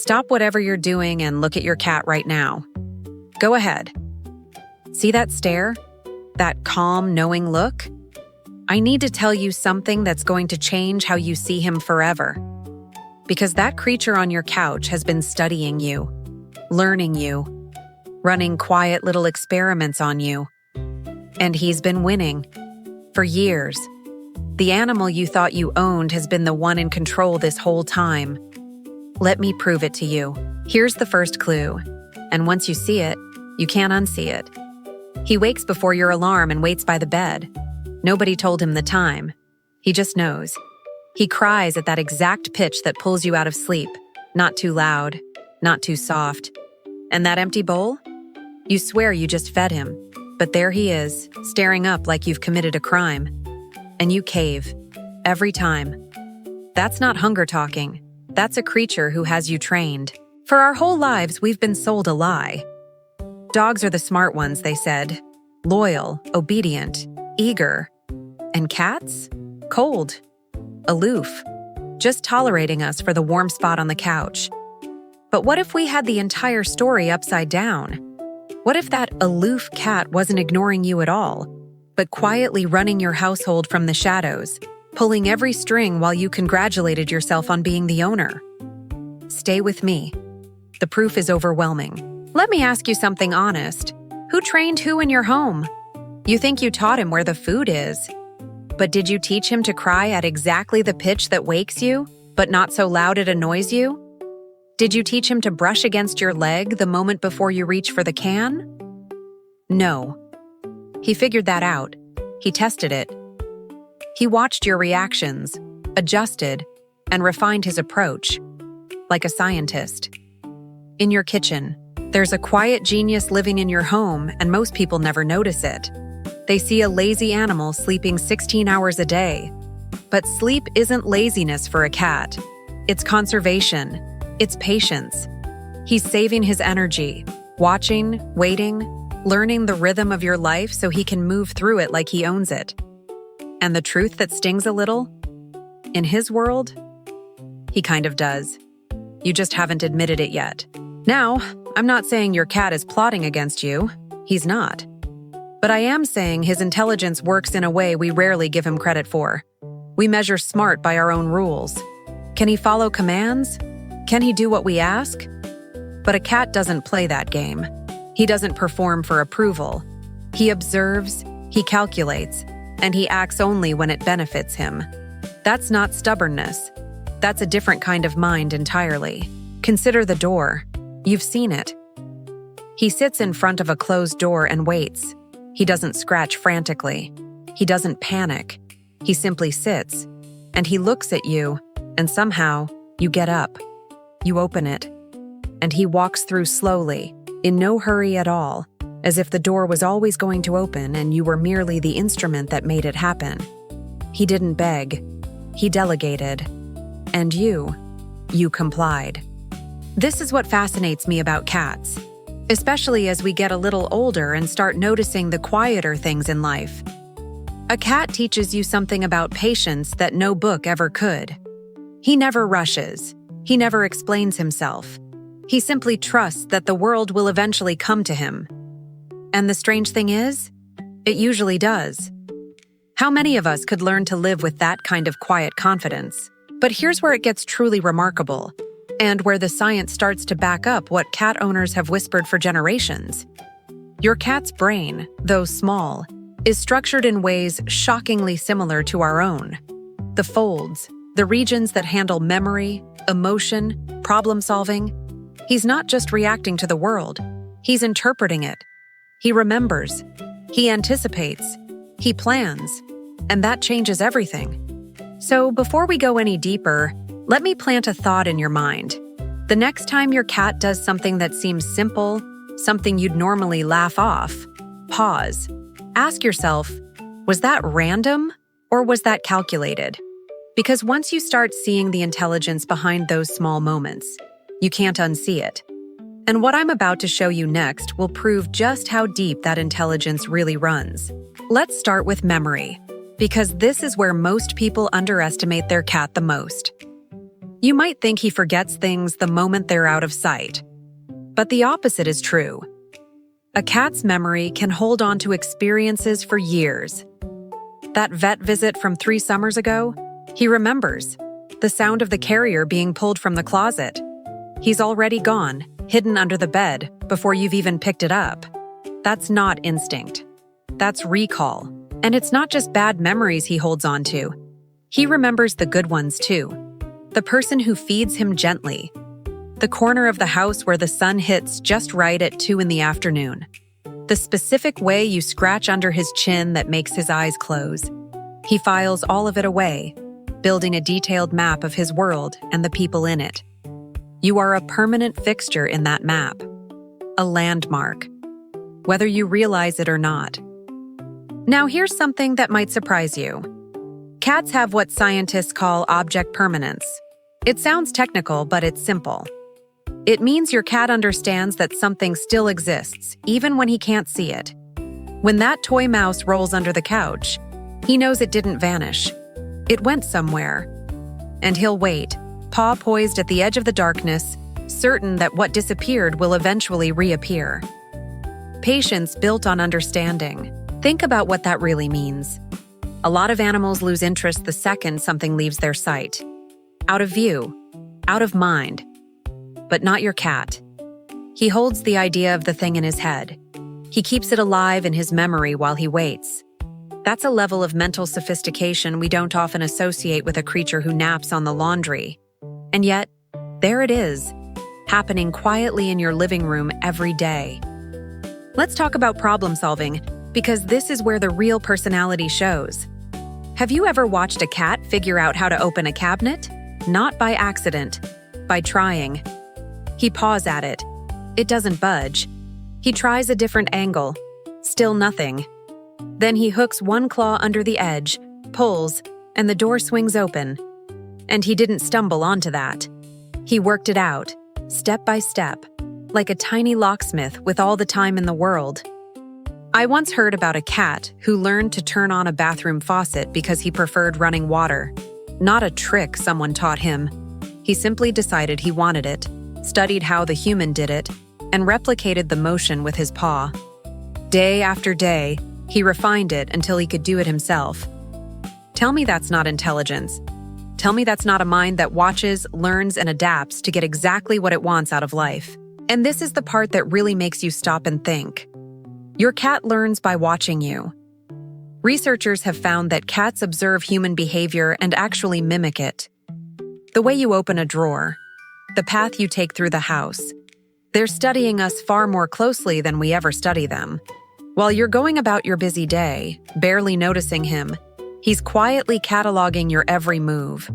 Stop whatever you're doing and look at your cat right now. Go ahead. See that stare? That calm, knowing look? I need to tell you something that's going to change how you see him forever. Because that creature on your couch has been studying you, learning you, running quiet little experiments on you. And he's been winning. For years. The animal you thought you owned has been the one in control this whole time. Let me prove it to you. Here's the first clue. And once you see it, you can't unsee it. He wakes before your alarm and waits by the bed. Nobody told him the time. He just knows. He cries at that exact pitch that pulls you out of sleep. Not too loud, not too soft. And that empty bowl? You swear you just fed him. But there he is, staring up like you've committed a crime. And you cave. Every time. That's not hunger talking. That's a creature who has you trained. For our whole lives, we've been sold a lie. Dogs are the smart ones, they said. Loyal, obedient, eager. And cats? Cold. Aloof. Just tolerating us for the warm spot on the couch. But what if we had the entire story upside down? What if that aloof cat wasn't ignoring you at all, but quietly running your household from the shadows, pulling every string while you congratulated yourself on being the owner? Stay with me. The proof is overwhelming. Let me ask you something honest. Who trained who in your home? You think you taught him where the food is. But did you teach him to cry at exactly the pitch that wakes you, but not so loud it annoys you? Did you teach him to brush against your leg the moment before you reach for the can? No. He figured that out. He tested it. He watched your reactions, adjusted, and refined his approach, like a scientist. In your kitchen, there's a quiet genius living in your home, and most people never notice it. They see a lazy animal sleeping 16 hours a day. But sleep isn't laziness for a cat. It's conservation. It's patience. He's saving his energy, watching, waiting, learning the rhythm of your life so he can move through it like he owns it. And the truth that stings a little? In his world, he kind of does. You just haven't admitted it yet. Now, I'm not saying your cat is plotting against you. He's not. But I am saying his intelligence works in a way we rarely give him credit for. We measure smart by our own rules. Can he follow commands? Can he do what we ask? But a cat doesn't play that game. He doesn't perform for approval. He observes, he calculates, and he acts only when it benefits him. That's not stubbornness. That's a different kind of mind entirely. Consider the door. You've seen it. He sits in front of a closed door and waits. He doesn't scratch frantically. He doesn't panic. He simply sits, and he looks at you, and somehow you get up. You open it, and he walks through slowly, in no hurry at all, as if the door was always going to open and you were merely the instrument that made it happen. He didn't beg. He delegated. And you complied. This is what fascinates me about cats, especially as we get a little older and start noticing the quieter things in life. A cat teaches you something about patience that no book ever could. He never rushes. He never explains himself. He simply trusts that the world will eventually come to him. And the strange thing is, it usually does. How many of us could learn to live with that kind of quiet confidence? But here's where it gets truly remarkable, and where the science starts to back up what cat owners have whispered for generations. Your cat's brain, though small, is structured in ways shockingly similar to our own. The folds, the regions that handle memory, emotion, problem-solving. He's not just reacting to the world. He's interpreting it. He remembers. He anticipates. He plans. And that changes everything. So before we go any deeper, let me plant a thought in your mind. The next time your cat does something that seems simple, something you'd normally laugh off, pause. Ask yourself, was that random or was that calculated? Because once you start seeing the intelligence behind those small moments, you can't unsee it. And what I'm about to show you next will prove just how deep that intelligence really runs. Let's start with memory, because this is where most people underestimate their cat the most. You might think he forgets things the moment they're out of sight. But the opposite is true. A cat's memory can hold on to experiences for years. That vet visit from 3 summers ago, he remembers. The sound of the carrier being pulled from the closet. He's already gone, hidden under the bed, before you've even picked it up. That's not instinct. That's recall. And it's not just bad memories he holds on to. He remembers the good ones too. The person who feeds him gently. The corner of the house where the sun hits just right at 2 in the afternoon. The specific way you scratch under his chin that makes his eyes close. He files all of it away, building a detailed map of his world and the people in it. You are a permanent fixture in that map. A landmark. Whether you realize it or not. Now here's something that might surprise you. Cats have what scientists call object permanence. It sounds technical, but it's simple. It means your cat understands that something still exists, even when he can't see it. When that toy mouse rolls under the couch, he knows it didn't vanish. It went somewhere. And he'll wait, paw poised at the edge of the darkness, certain that what disappeared will eventually reappear. Patience built on understanding. Think about what that really means. A lot of animals lose interest the second something leaves their sight. Out of view, out of mind. But not your cat. He holds the idea of the thing in his head. He keeps it alive in his memory while he waits. That's a level of mental sophistication we don't often associate with a creature who naps on the laundry. And yet, there it is, happening quietly in your living room every day. Let's talk about problem solving, because this is where the real personality shows. Have you ever watched a cat figure out how to open a cabinet? Not by accident, by trying. He paws at it. It doesn't budge. He tries a different angle. Still nothing. Then he hooks one claw under the edge, pulls, and the door swings open. And he didn't stumble onto that. He worked it out, step by step, like a tiny locksmith with all the time in the world. I once heard about a cat who learned to turn on a bathroom faucet because he preferred running water. Not a trick someone taught him. He simply decided he wanted it, studied how the human did it, and replicated the motion with his paw. Day after day, he refined it until he could do it himself. Tell me that's not intelligence. Tell me that's not a mind that watches, learns, and adapts to get exactly what it wants out of life. And this is the part that really makes you stop and think. Your cat learns by watching you. Researchers have found that cats observe human behavior and actually mimic it. The way you open a drawer, the path you take through the house. They're studying us far more closely than we ever study them. While you're going about your busy day, barely noticing him, he's quietly cataloging your every move,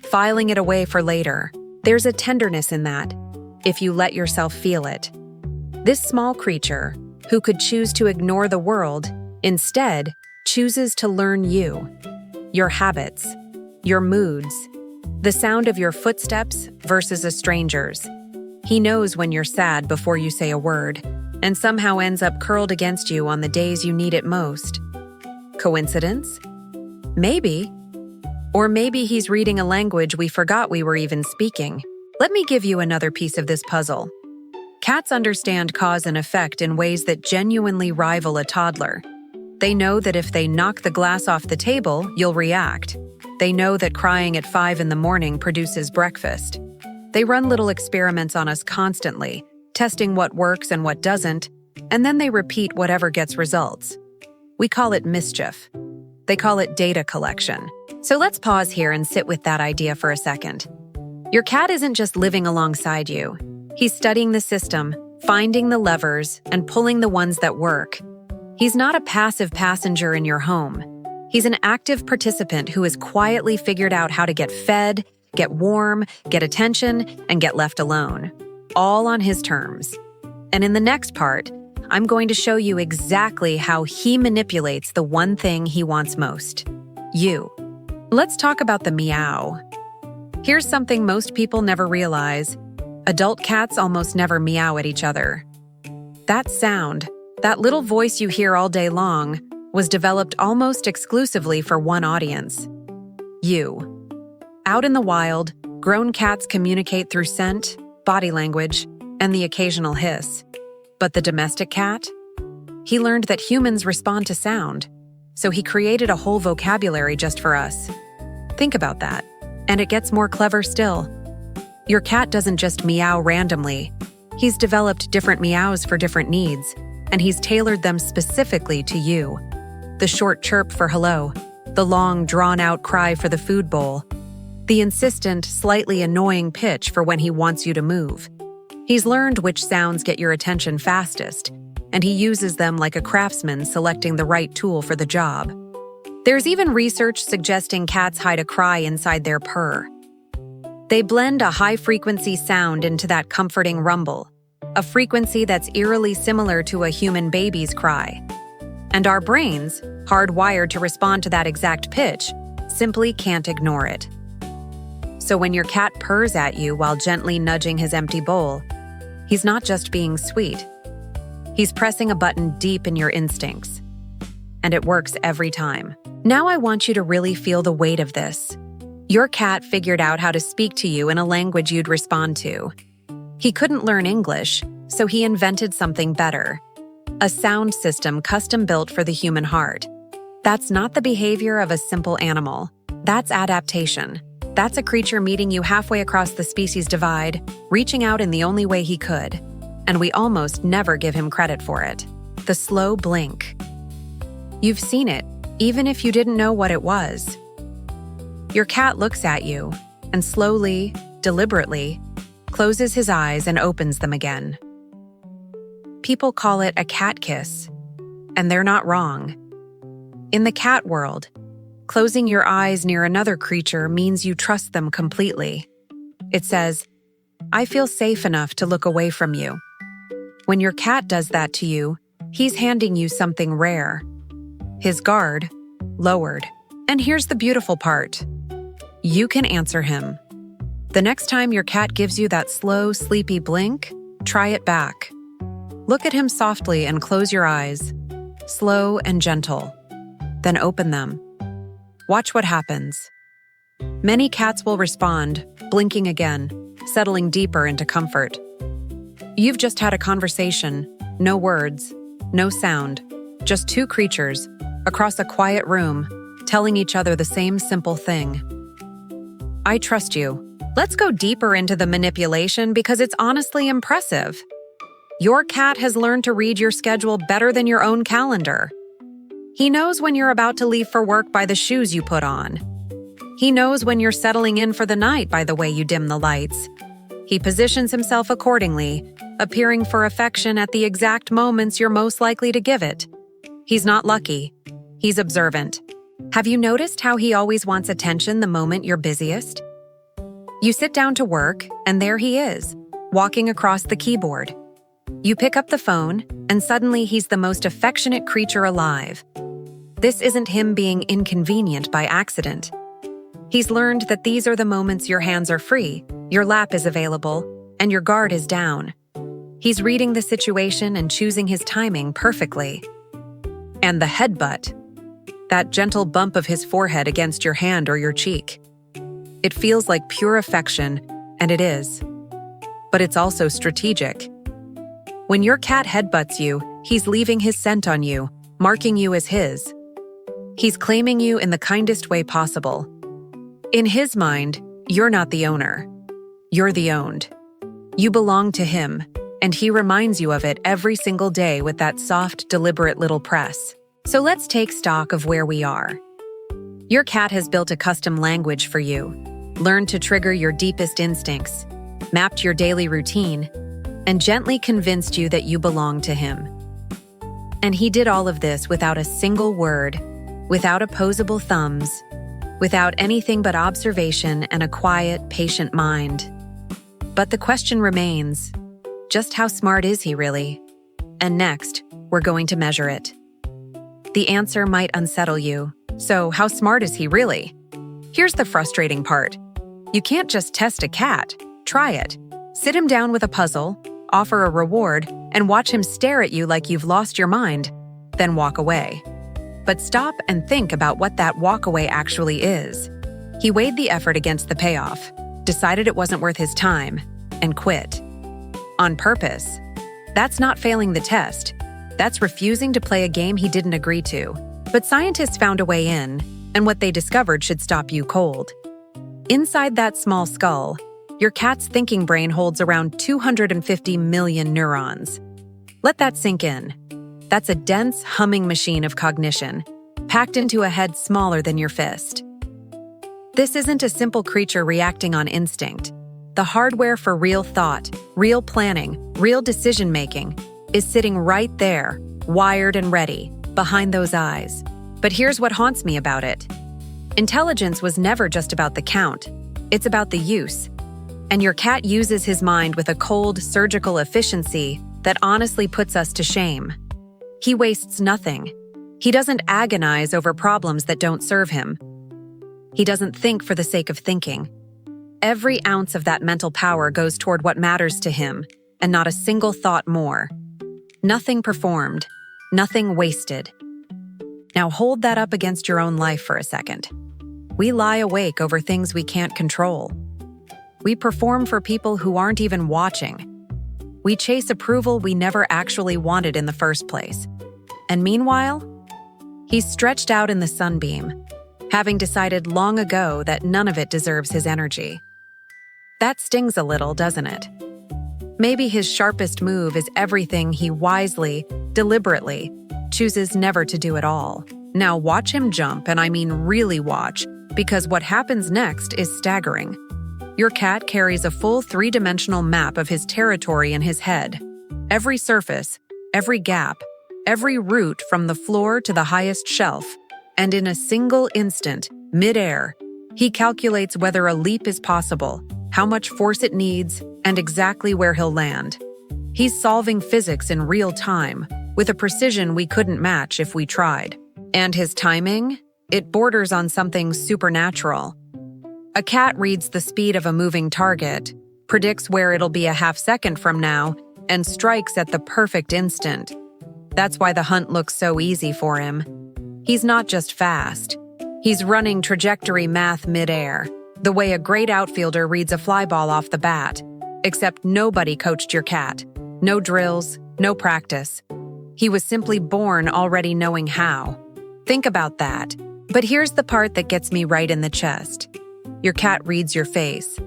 filing it away for later. There's a tenderness in that, if you let yourself feel it. This small creature, who could choose to ignore the world, instead chooses to learn you, your habits, your moods, the sound of your footsteps versus a stranger's. He knows when you're sad before you say a word, and somehow ends up curled against you on the days you need it most. Coincidence? Maybe. Or maybe he's reading a language we forgot we were even speaking. Let me give you another piece of this puzzle. Cats understand cause and effect in ways that genuinely rival a toddler. They know that if they knock the glass off the table, you'll react. They know that crying at 5 in the morning produces breakfast. They run little experiments on us constantly, testing what works and what doesn't, and then they repeat whatever gets results. We call it mischief. They call it data collection. So let's pause here and sit with that idea for a second. Your cat isn't just living alongside you. He's studying the system, finding the levers, and pulling the ones that work. He's not a passive passenger in your home. He's an active participant who has quietly figured out how to get fed, get warm, get attention, and get left alone. All on his terms. And in the next part, I'm going to show you exactly how he manipulates the one thing he wants most. You. Let's talk about the meow. Here's something most people never realize. Adult cats almost never meow at each other. That sound, that little voice you hear all day long, was developed almost exclusively for one audience. You. Out in the wild, Grown cats communicate through scent, body language, and the occasional hiss. But the domestic cat? He learned that humans respond to sound, so he created a whole vocabulary just for us. Think about that, and it gets more clever still. Your cat doesn't just meow randomly. He's developed different meows for different needs, and he's tailored them specifically to you. The short chirp for hello, the long, drawn-out cry for the food bowl, the insistent, slightly annoying pitch for when he wants you to move. He's learned which sounds get your attention fastest, and he uses them like a craftsman selecting the right tool for the job. There's even research suggesting cats hide a cry inside their purr. They blend a high-frequency sound into that comforting rumble, a frequency that's eerily similar to a human baby's cry. And our brains, hardwired to respond to that exact pitch, simply can't ignore it. So when your cat purrs at you while gently nudging his empty bowl, he's not just being sweet. He's pressing a button deep in your instincts. And it works every time. Now I want you to really feel the weight of this. Your cat figured out how to speak to you in a language you'd respond to. He couldn't learn English, so he invented something better. A sound system custom-built for the human heart. That's not the behavior of a simple animal. That's adaptation. That's a creature meeting you halfway across the species divide, reaching out in the only way he could. And we almost never give him credit for it. The slow blink. You've seen it, even if you didn't know what it was. Your cat looks at you, and slowly, deliberately, closes his eyes and opens them again. People call it a cat kiss, and they're not wrong. In the cat world, closing your eyes near another creature means you trust them completely. It says, "I feel safe enough to look away from you." When your cat does that to you, he's handing you something rare. His guard, lowered. And here's the beautiful part. You can answer him. The next time your cat gives you that slow, sleepy blink, try it back. Look at him softly and close your eyes, slow and gentle. Then open them. Watch what happens. Many cats will respond, blinking again, settling deeper into comfort. You've just had a conversation, no words, no sound, just two creatures, across a quiet room, telling each other the same simple thing. I trust you. Let's go deeper into the manipulation because it's honestly impressive. Your cat has learned to read your schedule better than your own calendar. He knows when you're about to leave for work by the shoes you put on. He knows when you're settling in for the night by the way you dim the lights. He positions himself accordingly, appearing for affection at the exact moments you're most likely to give it. He's not lucky. He's observant. Have you noticed how he always wants attention the moment you're busiest? You sit down to work, and there he is, walking across the keyboard. You pick up the phone, and suddenly he's the most affectionate creature alive. This isn't him being inconvenient by accident. He's learned that these are the moments your hands are free, your lap is available, and your guard is down. He's reading the situation and choosing his timing perfectly. And the headbutt. That gentle bump of his forehead against your hand or your cheek. It feels like pure affection, and it is. But it's also strategic. When your cat headbutts you, he's leaving his scent on you, marking you as his. He's claiming you in the kindest way possible. In his mind, you're not the owner. You're the owned. You belong to him, and he reminds you of it every single day with that soft, deliberate little press. So let's take stock of where we are. Your cat has built a custom language for you, learned to trigger your deepest instincts, mapped your daily routine, and gently convinced you that you belong to him. And he did all of this without a single word, without opposable thumbs, without anything but observation and a quiet, patient mind. But the question remains, just how smart is he really? And next, we're going to measure it. The answer might unsettle you. So, how smart is he really? Here's the frustrating part. You can't just test a cat. Try it. Sit him down with a puzzle, offer a reward, and watch him stare at you like you've lost your mind, then walk away. But stop and think about what that walk away actually is. He weighed the effort against the payoff. decided it wasn't worth his time, and quit. On purpose. That's not failing the test. That's refusing to play a game he didn't agree to. But scientists found a way in, and what they discovered should stop you cold. Inside that small skull, your cat's thinking brain holds around 250 million neurons. Let that sink in. That's a dense, humming machine of cognition, packed into a head smaller than your fist. This isn't a simple creature reacting on instinct. The hardware for real thought, real planning, real decision-making is sitting right there, wired and ready, behind those eyes. But here's what haunts me about it. Intelligence was never just about the count. It's about the use. And your cat uses his mind with a cold, surgical efficiency that honestly puts us to shame. He wastes nothing. He doesn't agonize over problems that don't serve him. He doesn't think for the sake of thinking. Every ounce of that mental power goes toward what matters to him, and not a single thought more. Nothing performed, nothing wasted. Now hold that up against your own life for a second. We lie awake over things we can't control. We perform for people who aren't even watching. We chase approval we never actually wanted in the first place. And meanwhile, he's stretched out in the sunbeam, having decided long ago that none of it deserves his energy. That stings a little, doesn't it? Maybe his sharpest move is everything he wisely, deliberately, chooses never to do at all. Now watch him jump, and I mean really watch, because what happens next is staggering. Your cat carries a full three-dimensional map of his territory in his head. Every surface, every gap, every route from the floor to the highest shelf. And in a single instant, mid-air, he calculates whether a leap is possible, how much force it needs, and exactly where he'll land. He's solving physics in real time, with a precision we couldn't match if we tried. And his timing? It borders on something supernatural. A cat reads the speed of a moving target, predicts where it'll be a half second from now, and strikes at the perfect instant. That's why the hunt looks so easy for him. He's not just fast. He's running trajectory math mid-air, the way a great outfielder reads a fly ball off the bat. Except nobody coached your cat. No drills, no practice. He was simply born already knowing how. Think about that. But here's the part that gets me right in the chest. Your cat reads your face.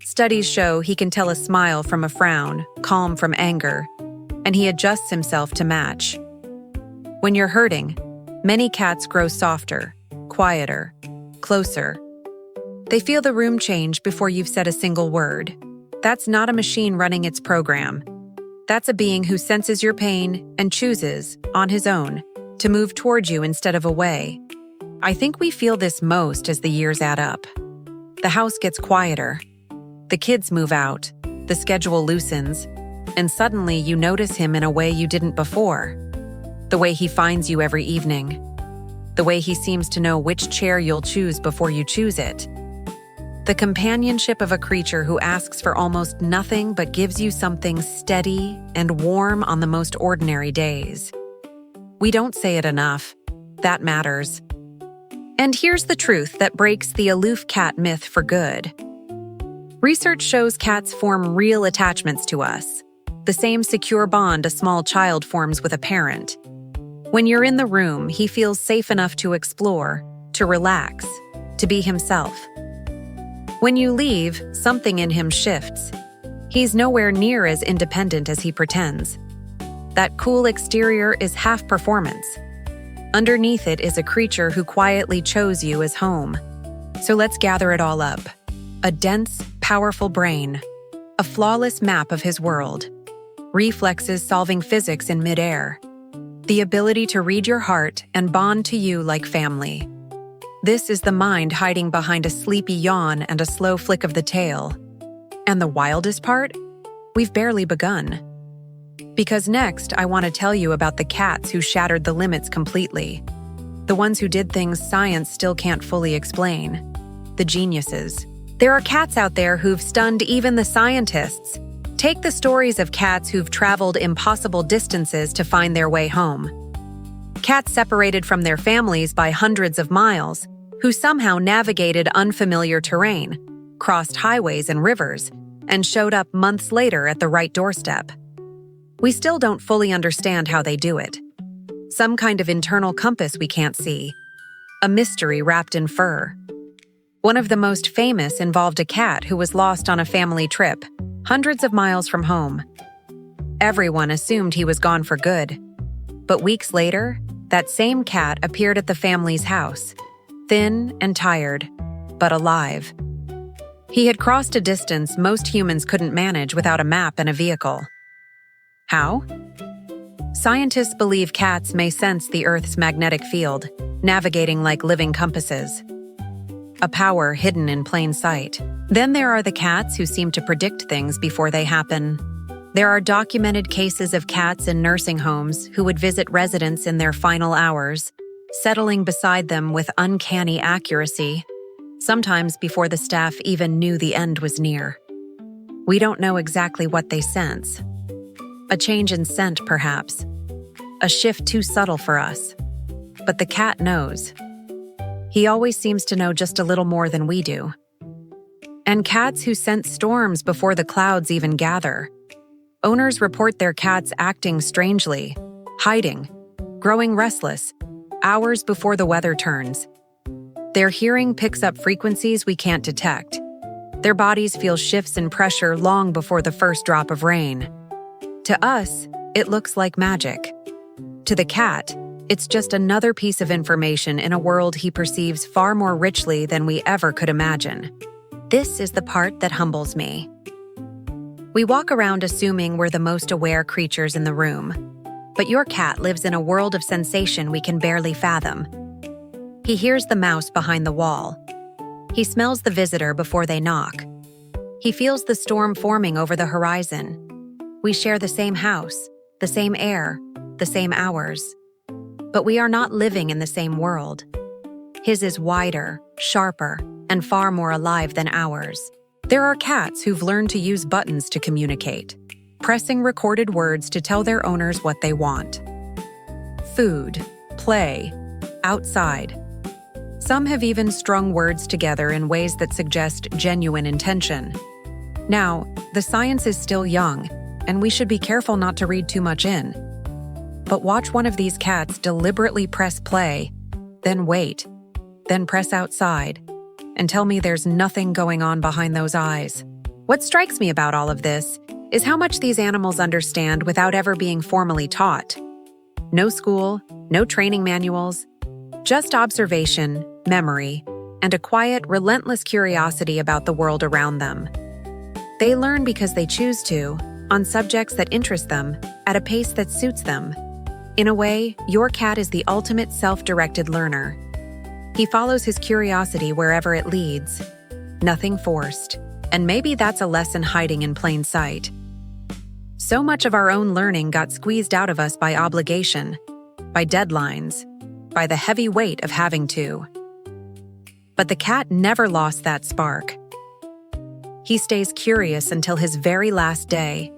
Studies show he can tell a smile from a frown, calm from anger, and he adjusts himself to match. When you're hurting, many cats grow softer, quieter, closer. They feel the room change before you've said a single word. That's not a machine running its program. That's a being who senses your pain and chooses, on his own, to move toward you instead of away. I think we feel this most as the years add up. The house gets quieter. The kids move out. The schedule loosens. And suddenly you notice him in a way you didn't before. The way he finds you every evening. The way he seems to know which chair you'll choose before you choose it. The companionship of a creature who asks for almost nothing but gives you something steady and warm on the most ordinary days. We don't say it enough. That matters. And here's the truth that breaks the aloof cat myth for good. Research shows cats form real attachments to us, the same secure bond a small child forms with a parent. When you're in the room, he feels safe enough to explore, to relax, to be himself. When you leave, something in him shifts. He's nowhere near as independent as he pretends. That cool exterior is half performance. Underneath it is a creature who quietly chose you as home. So let's gather it all up. A dense, powerful brain. A flawless map of his world. Reflexes solving physics in midair. The ability to read your heart and bond to you like family. This is the mind hiding behind a sleepy yawn and a slow flick of the tail. And the wildest part? We've barely begun. Because next, I want to tell you about the cats who shattered the limits completely. The ones who did things science still can't fully explain. The geniuses. There are cats out there who've stunned even the scientists. Take the stories of cats who've traveled impossible distances to find their way home. Cats separated from their families by hundreds of miles, who somehow navigated unfamiliar terrain, crossed highways and rivers, and showed up months later at the right doorstep. We still don't fully understand how they do it. Some kind of internal compass we can't see. A mystery wrapped in fur. One of the most famous involved a cat who was lost on a family trip, hundreds of miles from home. Everyone assumed he was gone for good. But weeks later, that same cat appeared at the family's house, thin and tired, but alive. He had crossed a distance most humans couldn't manage without a map and a vehicle. How? Scientists believe cats may sense the Earth's magnetic field, navigating like living compasses. A power hidden in plain sight. Then there are the cats who seem to predict things before they happen. There are documented cases of cats in nursing homes who would visit residents in their final hours, settling beside them with uncanny accuracy, sometimes before the staff even knew the end was near. We don't know exactly what they sense. A change in scent, perhaps. A shift too subtle for us. But the cat knows. He always seems to know just a little more than we do. And cats who sense storms before the clouds even gather. Owners report their cats acting strangely, hiding, growing restless, hours before the weather turns. Their hearing picks up frequencies we can't detect. Their bodies feel shifts in pressure long before the first drop of rain. To us, it looks like magic. To the cat, it's just another piece of information in a world he perceives far more richly than we ever could imagine. This is the part that humbles me. We walk around assuming we're the most aware creatures in the room, but your cat lives in a world of sensation we can barely fathom. He hears the mouse behind the wall. He smells the visitor before they knock. He feels the storm forming over the horizon. We share the same house, the same air, the same hours. But we are not living in the same world. His is wider, sharper, and far more alive than ours. There are cats who've learned to use buttons to communicate, pressing recorded words to tell their owners what they want. Food, play, outside. Some have even strung words together in ways that suggest genuine intention. Now, the science is still young, and we should be careful not to read too much in. But watch one of these cats deliberately press play, then wait, then press outside, and tell me there's nothing going on behind those eyes. What strikes me about all of this is how much these animals understand without ever being formally taught. No school, no training manuals, just observation, memory, and a quiet, relentless curiosity about the world around them. They learn because they choose to, on subjects that interest them, at a pace that suits them. In a way, your cat is the ultimate self-directed learner. He follows his curiosity wherever it leads. Nothing forced. And maybe that's a lesson hiding in plain sight. So much of our own learning got squeezed out of us by obligation, by deadlines, by the heavy weight of having to. But the cat never lost that spark. He stays curious until his very last day.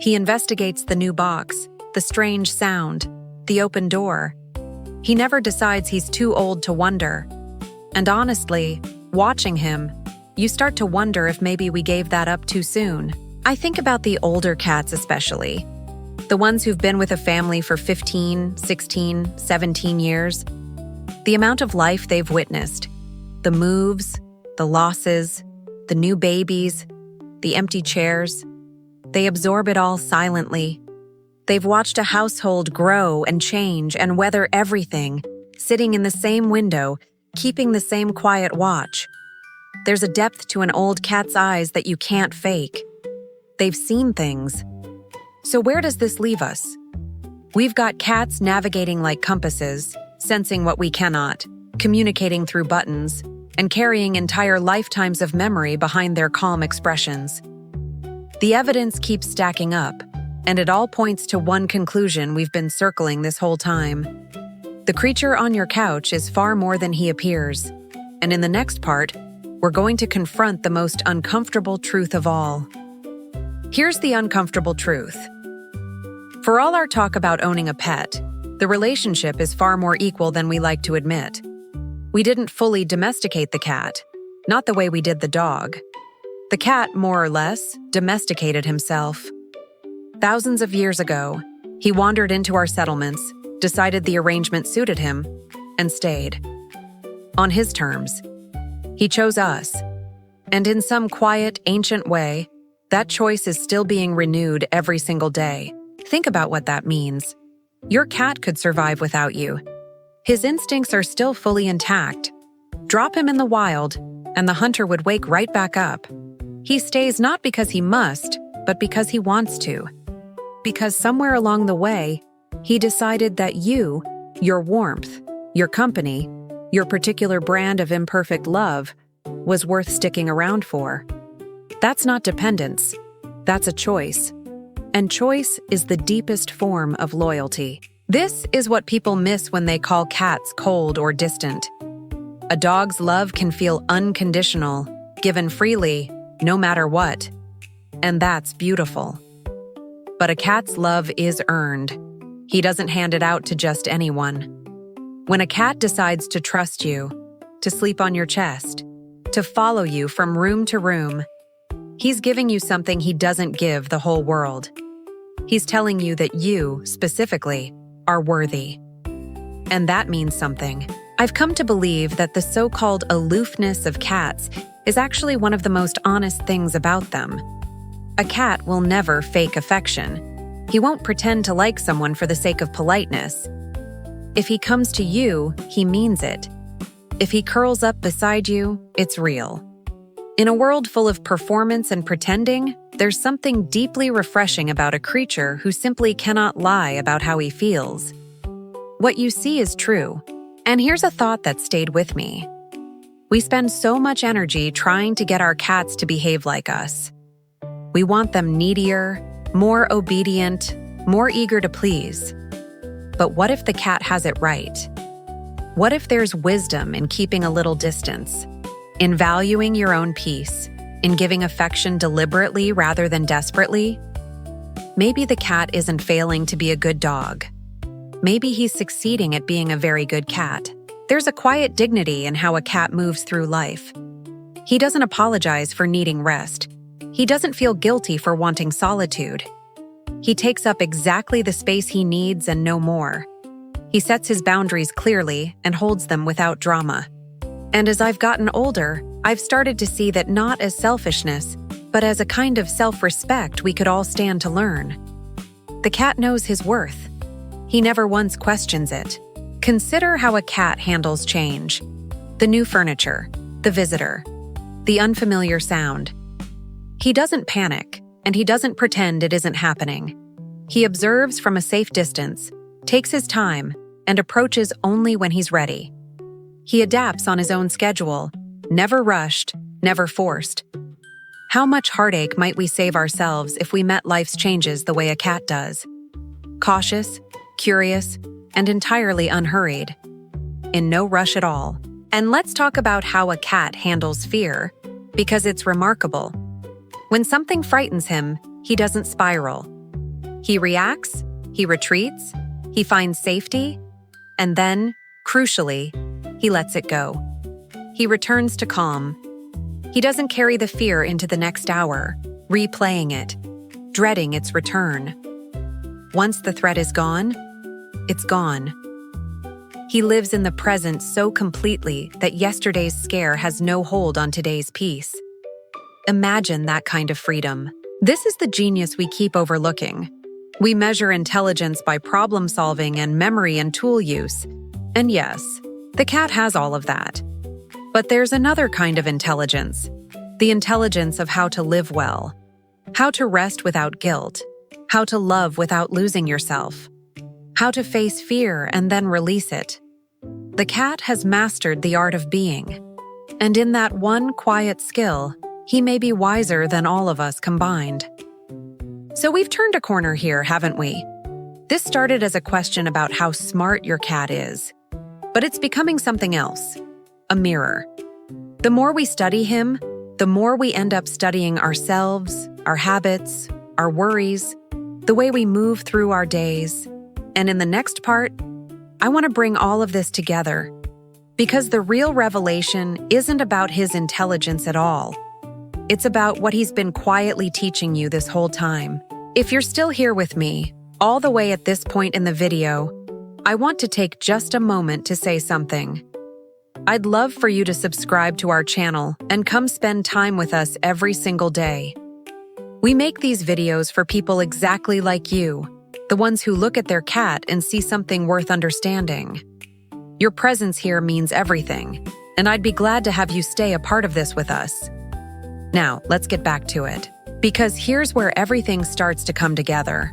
He investigates the new box, the strange sound, the open door. He never decides he's too old to wonder. And honestly, watching him, you start to wonder if maybe we gave that up too soon. I think about the older cats especially, the ones who've been with a family for 15, 16, 17 years. The amount of life they've witnessed, the moves, the losses, the new babies, the empty chairs. They absorb it all silently. They've watched a household grow and change and weather everything, sitting in the same window, keeping the same quiet watch. There's a depth to an old cat's eyes that you can't fake. They've seen things. So where does this leave us? We've got cats navigating like compasses, sensing what we cannot, communicating through buttons, and carrying entire lifetimes of memory behind their calm expressions. The evidence keeps stacking up, and it all points to one conclusion we've been circling this whole time. The creature on your couch is far more than he appears, and in the next part, we're going to confront the most uncomfortable truth of all. Here's the uncomfortable truth. For all our talk about owning a pet, the relationship is far more equal than we like to admit. We didn't fully domesticate the cat. not the way we did the dog. The cat, more or less, domesticated himself. Thousands of years ago, he wandered into our settlements, decided the arrangement suited him, and stayed. On his terms. He chose us. And in some quiet, ancient way, that choice is still being renewed every single day. Think about what that means. Your cat could survive without you. His instincts are still fully intact. Drop him in the wild, and the hunter would wake right back up. He stays not because he must, but because he wants to. Because somewhere along the way, he decided that you, your warmth, your company, your particular brand of imperfect love, was worth sticking around for. That's not dependence. That's a choice. And choice is the deepest form of loyalty. This is what people miss when they call cats cold or distant. A dog's love can feel unconditional, given freely, no matter what. And that's beautiful. But a cat's love is earned. He doesn't hand it out to just anyone. When a cat decides to trust you, to sleep on your chest, to follow you from room to room, he's giving you something he doesn't give the whole world. He's telling you that you, specifically, are worthy. And that means something. I've come to believe that the so-called aloofness of cats is actually one of the most honest things about them. A cat will never fake affection. He won't pretend to like someone for the sake of politeness. If he comes to you, he means it. If he curls up beside you, it's real. In a world full of performance and pretending, there's something deeply refreshing about a creature who simply cannot lie about how he feels. What you see is true. And here's a thought that stayed with me. We spend so much energy trying to get our cats to behave like us. We want them needier, more obedient, more eager to please. But what if the cat has it right? What if there's wisdom in keeping a little distance, in valuing your own peace, in giving affection deliberately rather than desperately? Maybe the cat isn't failing to be a good dog. Maybe he's succeeding at being a very good cat. There's a quiet dignity in how a cat moves through life. He doesn't apologize for needing rest. He doesn't feel guilty for wanting solitude. He takes up exactly the space he needs and no more. He sets his boundaries clearly and holds them without drama. And as I've gotten older, I've started to see that not as selfishness, but as a kind of self-respect we could all stand to learn. The cat knows his worth. He never once questions it. Consider how a cat handles change. The new furniture, the visitor, the unfamiliar sound. He doesn't panic, and he doesn't pretend it isn't happening. He observes from a safe distance, takes his time, and approaches only when he's ready. He adapts on his own schedule, never rushed, never forced. How much heartache might we save ourselves if we met life's changes the way a cat does? Cautious, curious, and entirely unhurried. In no rush at all. And let's talk about how a cat handles fear, because it's remarkable. When something frightens him, he doesn't spiral. He reacts, he retreats, he finds safety, and then, crucially, he lets it go. He returns to calm. He doesn't carry the fear into the next hour, replaying it, dreading its return. Once the threat is gone, it's gone. He lives in the present so completely that yesterday's scare has no hold on today's peace. Imagine that kind of freedom. This is the genius we keep overlooking. We measure intelligence by problem solving and memory and tool use. And yes, the cat has all of that. But there's another kind of intelligence. The intelligence of how to live well. How to rest without guilt. How to love without losing yourself. How to face fear and then release it. The cat has mastered the art of being. And in that one quiet skill, he may be wiser than all of us combined. So we've turned a corner here, haven't we? This started as a question about how smart your cat is. But it's becoming something else. A mirror. The more we study him, the more we end up studying ourselves, our habits, our worries, the way we move through our days. And in the next part, I want to bring all of this together. Because the real revelation isn't about his intelligence at all. It's about what he's been quietly teaching you this whole time. If you're still here with me, all the way at this point in the video, I want to take just a moment to say something. I'd love for you to subscribe to our channel and come spend time with us every single day. We make these videos for people exactly like you, the ones who look at their cat and see something worth understanding. Your presence here means everything, and I'd be glad to have you stay a part of this with us. Now, let's get back to it, because here's where everything starts to come together.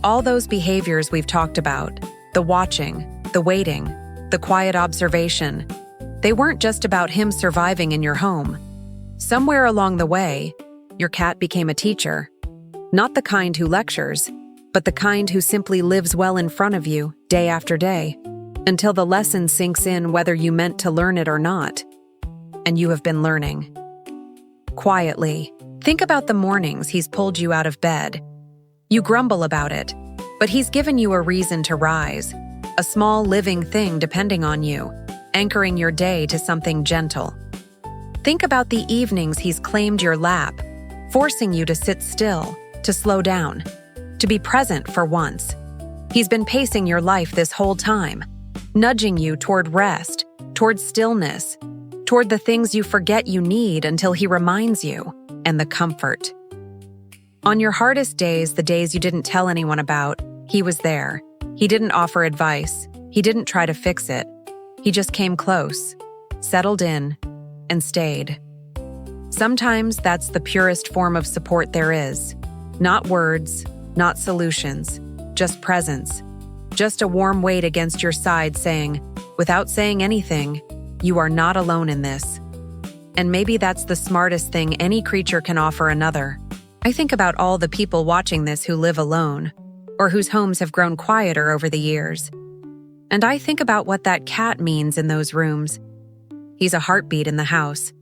All those behaviors we've talked about, the watching, the waiting, the quiet observation, they weren't just about him surviving in your home. Somewhere along the way, your cat became a teacher. Not the kind who lectures, but the kind who simply lives well in front of you, day after day, until the lesson sinks in whether you meant to learn it or not. And you have been learning. Quietly, think about the mornings he's pulled you out of bed. You grumble about it, but he's given you a reason to rise, a small living thing depending on you, anchoring your day to something gentle. Think about the evenings he's claimed your lap, forcing you to sit still, to slow down, to be present for once. He's been pacing your life this whole time, nudging you toward rest, toward stillness, toward the things you forget you need until he reminds you, and the comfort. On your hardest days, the days you didn't tell anyone about, he was there. He didn't offer advice. He didn't try to fix it. He just came close, settled in, and stayed. Sometimes that's the purest form of support there is. Not words, not solutions, just presence. Just a warm weight against your side saying, without saying anything, you are not alone in this. And maybe that's the smartest thing any creature can offer another. I think about all the people watching this who live alone, or whose homes have grown quieter over the years. And I think about what that cat means in those rooms. He's a heartbeat in the house,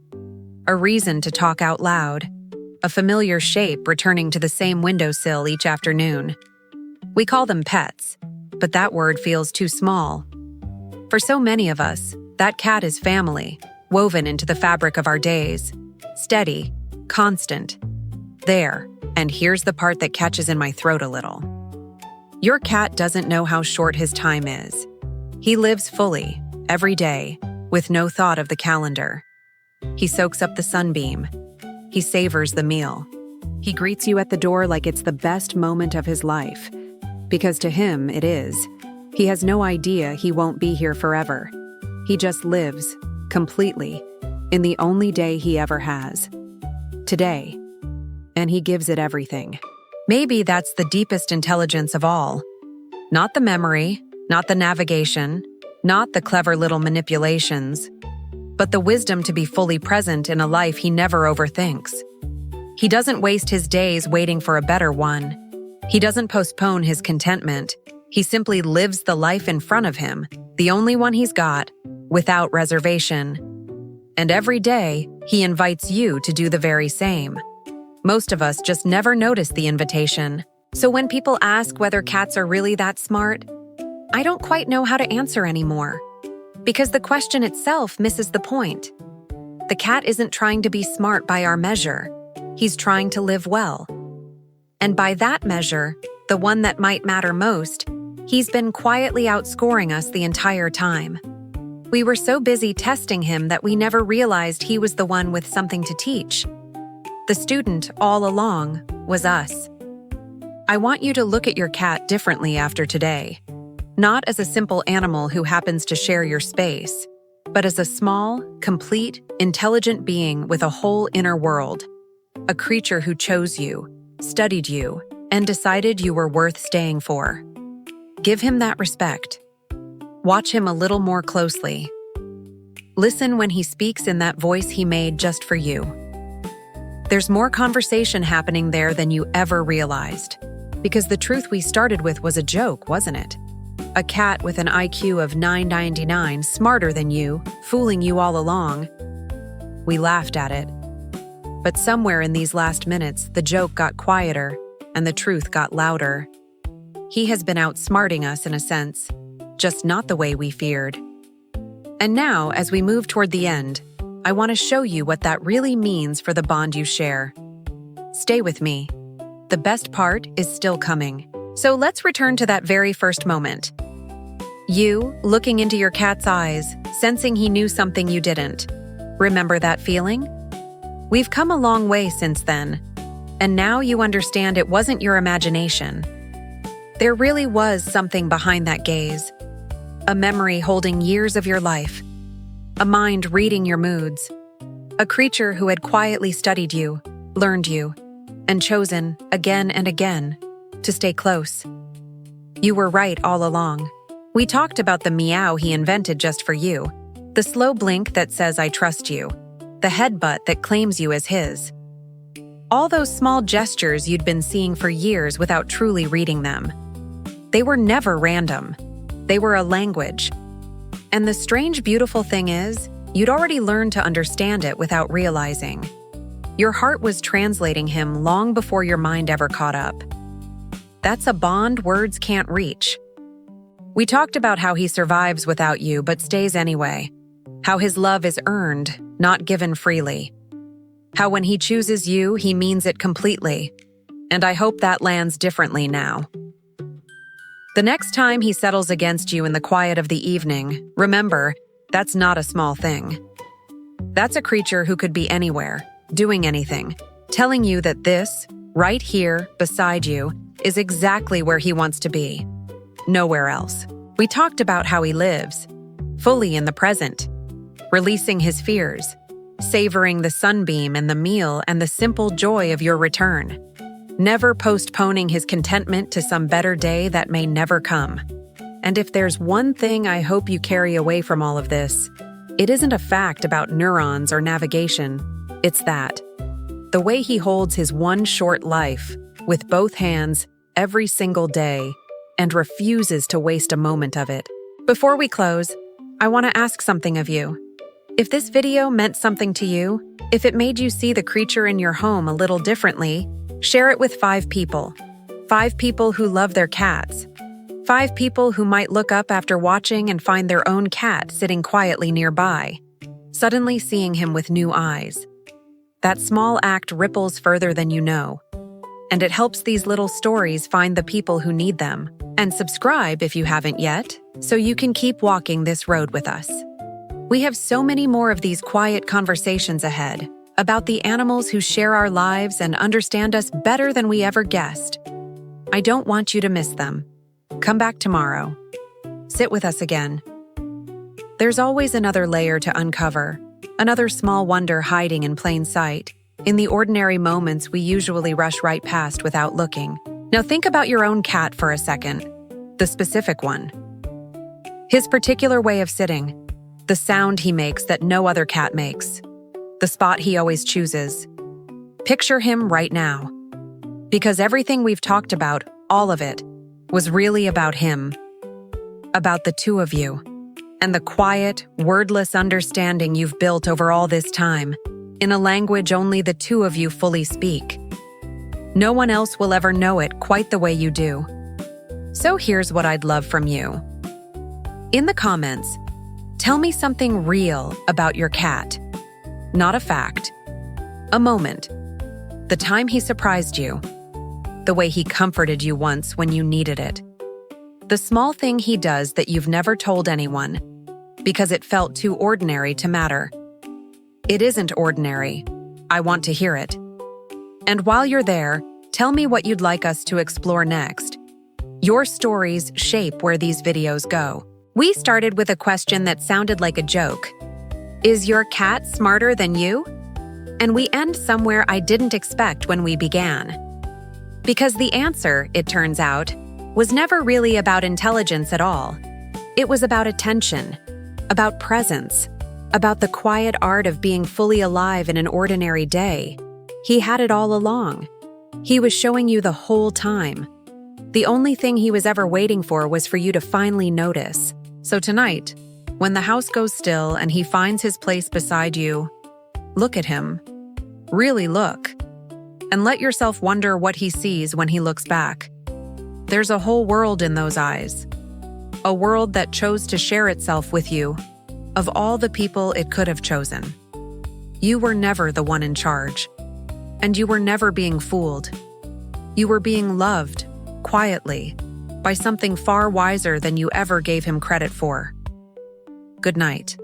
a reason to talk out loud, a familiar shape returning to the same windowsill each afternoon. We call them pets, but that word feels too small. For so many of us, that cat is family, woven into the fabric of our days, steady, constant. There, and here's the part that catches in my throat a little. Your cat doesn't know how short his time is. He lives fully, every day, with no thought of the calendar. He soaks up the sunbeam. He savors the meal. He greets you at the door like it's the best moment of his life, because to him it is. He has no idea he won't be here forever. He just lives, completely, in the only day he ever has. Today. And he gives it everything. Maybe that's the deepest intelligence of all. Not the memory, not the navigation, not the clever little manipulations, but the wisdom to be fully present in a life he never overthinks. He doesn't waste his days waiting for a better one. He doesn't postpone his contentment. He simply lives the life in front of him, the only one he's got, without reservation. And every day, he invites you to do the very same. Most of us just never notice the invitation. So when people ask whether cats are really that smart, I don't quite know how to answer anymore. Because the question itself misses the point. The cat isn't trying to be smart by our measure. He's trying to live well. And by that measure, the one that might matter most, he's been quietly outscoring us the entire time. We were so busy testing him that we never realized he was the one with something to teach. The student, all along, was us. I want you to look at your cat differently after today. Not as a simple animal who happens to share your space, but as a small, complete, intelligent being with a whole inner world. A creature who chose you, studied you, and decided you were worth staying for. Give him that respect. Watch him a little more closely. Listen when he speaks in that voice he made just for you. There's more conversation happening there than you ever realized. Because the truth we started with was a joke, wasn't it? A cat with an IQ of 999, smarter than you, fooling you all along. We laughed at it. But somewhere in these last minutes, the joke got quieter and the truth got louder. He has been outsmarting us in a sense, just not the way we feared. And now, as we move toward the end, I want to show you what that really means for the bond you share. Stay with me. The best part is still coming. So let's return to that very first moment. You, looking into your cat's eyes, sensing he knew something you didn't. Remember that feeling? We've come a long way since then, and now you understand it wasn't your imagination. There really was something behind that gaze. A memory holding years of your life. A mind reading your moods. A creature who had quietly studied you, learned you, and chosen, again and again, to stay close. You were right all along. We talked about the meow he invented just for you, the slow blink that says I trust you, the headbutt that claims you as his. All those small gestures you'd been seeing for years without truly reading them. They were never random. They were a language. And the strange, beautiful thing is, you'd already learned to understand it without realizing. Your heart was translating him long before your mind ever caught up. That's a bond words can't reach. We talked about how he survives without you but stays anyway. How his love is earned, not given freely. How when he chooses you, he means it completely. And I hope that lands differently now. The next time he settles against you in the quiet of the evening, remember, that's not a small thing. That's a creature who could be anywhere, doing anything, telling you that this, right here, beside you, is exactly where he wants to be. Nowhere else. We talked about how he lives, fully in the present, releasing his fears, savoring the sunbeam and the meal and the simple joy of your return, never postponing his contentment to some better day that may never come. And if there's one thing I hope you carry away from all of this, it isn't a fact about neurons or navigation, it's that. The way he holds his one short life, with both hands, every single day, and refuses to waste a moment of it. Before we close, I want to ask something of you. If this video meant something to you, if it made you see the creature in your home a little differently, share it with 5 people. 5 people who love their cats. 5 people who might look up after watching and find their own cat sitting quietly nearby, suddenly seeing him with new eyes. That small act ripples further than you know. And it helps these little stories find the people who need them. And subscribe if you haven't yet, so you can keep walking this road with us. We have so many more of these quiet conversations ahead about the animals who share our lives and understand us better than we ever guessed. I don't want you to miss them. Come back tomorrow. Sit with us again. There's always another layer to uncover, another small wonder hiding in plain sight, in the ordinary moments we usually rush right past without looking. Now think about your own cat for a second, the specific one. His particular way of sitting, the sound he makes that no other cat makes, the spot he always chooses. Picture him right now. Because everything we've talked about, all of it, was really about him. About the 2 of you. And the quiet, wordless understanding you've built over all this time, in a language only the 2 of you fully speak. No one else will ever know it quite the way you do. So here's what I'd love from you. In the comments, tell me something real about your cat. Not a fact. A moment. The time he surprised you. The way he comforted you once when you needed it. The small thing he does that you've never told anyone, because it felt too ordinary to matter. It isn't ordinary. I want to hear it. And while you're there, tell me what you'd like us to explore next. Your stories shape where these videos go. We started with a question that sounded like a joke. Is your cat smarter than you? And we end somewhere I didn't expect when we began. Because the answer, it turns out, was never really about intelligence at all. It was about attention, about presence, about the quiet art of being fully alive in an ordinary day. He had it all along. He was showing you the whole time. The only thing he was ever waiting for was for you to finally notice. So tonight, when the house goes still and he finds his place beside you, look at him. Really look. And let yourself wonder what he sees when he looks back. There's a whole world in those eyes. A world that chose to share itself with you, of all the people it could have chosen. You were never the one in charge, and you were never being fooled. You were being loved, quietly, by something far wiser than you ever gave him credit for. Good night.